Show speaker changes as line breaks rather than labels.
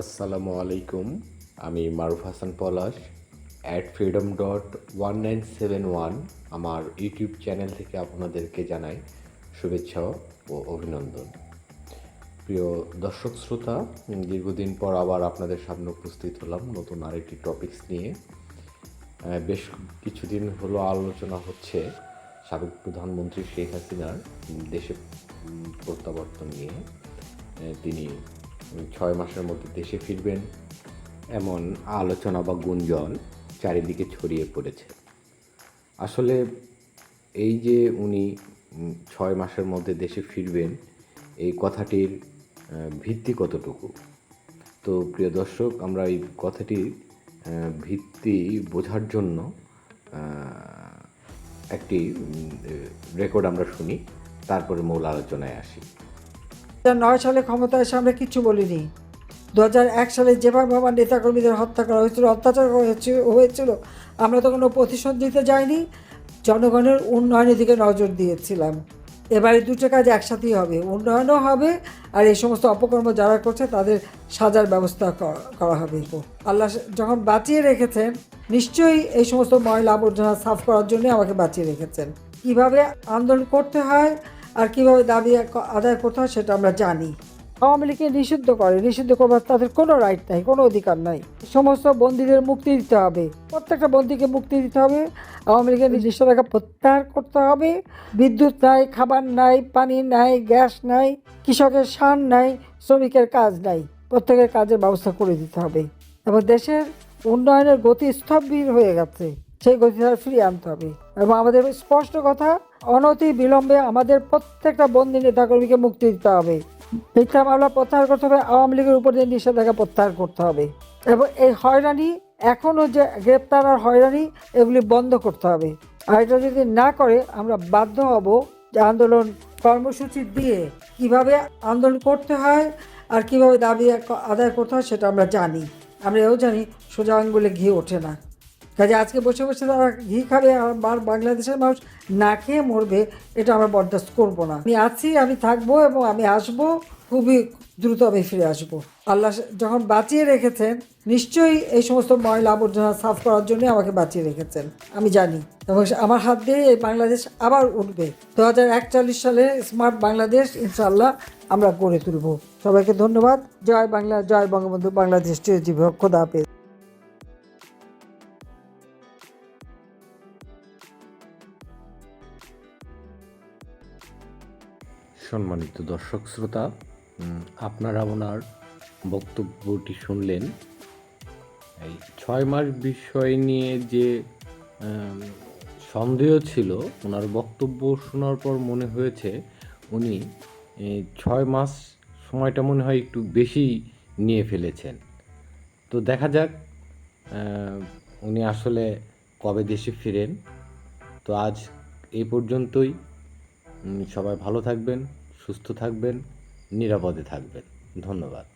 আসসালামু আলাইকুম। আমি মারুফ হাসান পলাশ @freedom.1971 আমার ইউটিউব চ্যানেল থেকে আপনাদেরকে জানাই শুভেচ্ছা ও অভিনন্দন। প্রিয় দর্শক শ্রোতা, দীর্ঘদিন পর আবার আপনাদের সামনে উপস্থিত হলাম নতুন আরেকটি টপিকস নিয়ে। বেশ কিছুদিন হলো আলোচনা হচ্ছে সাবেক প্রধানমন্ত্রী শেখ হাসিনার দেশে প্রত্যাবর্তন নিয়ে। তিনি 6 মাসের মধ্যে দেশে ফিরবেন এমন আলোচনা বা গুঞ্জন চারিদিকে ছড়িয়ে পড়েছে। আসলে এই যে উনি 6 মাসের মধ্যে দেশে ফিরবেন, এই কথাটির ভিত্তি কতটুকু? তো প্রিয় দর্শক, আমরা এই কথাটির ভিত্তি বোঝার জন্য একটি রেকর্ড আমরা শুনি, তারপরে মূল আলোচনায় আসি।
2009 সালে ক্ষমতায় এসে আমরা কিচ্ছু বলিনি। 2001 সালে যেভাবে আমার নেতাকর্মীদের হত্যা করা হয়েছিল, অত্যাচার হয়েছিল, আমরা তো কোনো প্রতিশোধ দিতে যাইনি, জনগণের উন্নয়নের দিকে নজর দিয়েছিলাম। এবারে দুটো কাজ একসাথেই হবে, উন্নয়নও হবে আর এই সমস্ত অপকর্ম যারা করছে তাদের সাজার ব্যবস্থা করা হবে। আল্লাহ যখন বাঁচিয়ে রেখেছেন, নিশ্চয়ই এই সমস্ত ময়লা আবর্জনা সাফ করার জন্য আমাকে বাঁচিয়ে রেখেছেন। কীভাবে আন্দোলন করতে হয় আর কীভাবে দাবি আদায় করতে হয় সেটা আমরা জানি। আওয়ামী লীগকে নিষিদ্ধ করবার তাদের কোনো রাইট নাই, কোনো অধিকার নাই। সমস্ত বন্দীদের মুক্তি দিতে হবে, প্রত্যেকটা বন্দীকে মুক্তি দিতে হবে। আওয়ামী লীগের নিষেধাজ্ঞা প্রত্যাহার করতে হবে। বিদ্যুৎ নাই, খাবার নাই, পানি নাই, গ্যাস নাই, কৃষকের সার নাই, শ্রমিকের কাজ নাই, প্রত্যেকের কাজের ব্যবস্থা করে দিতে হবে। এবং দেশের উন্নয়নের গতি স্থবির হয়ে গেছে, সেই গতিটা ফিরিয়ে আনতে হবে। এবং আমাদের স্পষ্ট কথা, অনতি বিলম্বে আমাদের প্রত্যেকটা বন্দী নেতাকর্মীকে মুক্তি দিতে হবে। মিথ্যা মামলা প্রত্যাহার করতে হবে, আওয়ামী লীগের উপর দিয়ে নিষেধাজ্ঞা প্রত্যাহার করতে হবে। এবং এই হয়রানি, এখনও যে গ্রেপ্তার আর হয়রানি, এগুলি বন্ধ করতে হবে। আর এটা যদি না করে আমরা বাধ্য হব যে আন্দোলন কর্মসূচি দিয়ে কিভাবে আন্দোলন করতে হয় আর কিভাবে দাবি আদায় করতে হয় সেটা আমরা জানি। আমরা এও জানি সোজা আঙ্গুলে ঘি ওঠে না। কাজে আজকে বসে বসে তারা ঘি খাবে আর বাংলাদেশের মানুষ না খেয়ে মরবে, এটা আমরা বরদাস্ত করবো না। আমি আছি, আমি থাকবো এবং আমি আসবো, খুবই দ্রুত আমি ফিরে আসবো। আল্লাহ যখন বাঁচিয়ে রেখেছেন, নিশ্চয়ই এই সমস্ত ময়লা আবর্জনা সাফ করার জন্য আমাকে বাঁচিয়ে রেখেছেন, আমি জানি। এবং আমার হাত দিয়ে এই বাংলাদেশ আবার উঠবে। 2041 সালে স্মার্ট বাংলাদেশ ইনশাআল্লাহ আমরা গড়ে তুলব। সবাইকে ধন্যবাদ। জয় বাংলা, জয় বঙ্গবন্ধু, বাংলাদেশ চিরজীবী হোক। খোদা হাফেজ।
সম্মানিত দর্শক শ্রোতা, আপনারা ওনার বক্তব্যটি শুনলেন। এই 6 মাস বিষয় নিয়ে যে সন্দেহ ছিল, ওনার বক্তব্য শোনার পর মনে হয়েছে উনি 6 মাস সময়টা মনে হয় একটু বেশি নিয়ে ফেলেছেন। তো দেখা যাক উনি আসলে কবে দেশে ফিরেন। তো আজ এই পর্যন্তই। সবাই ভালো থাকবেন, সুস্থ থাকবেন, নিরাপদে থাকবেন। ধন্যবাদ।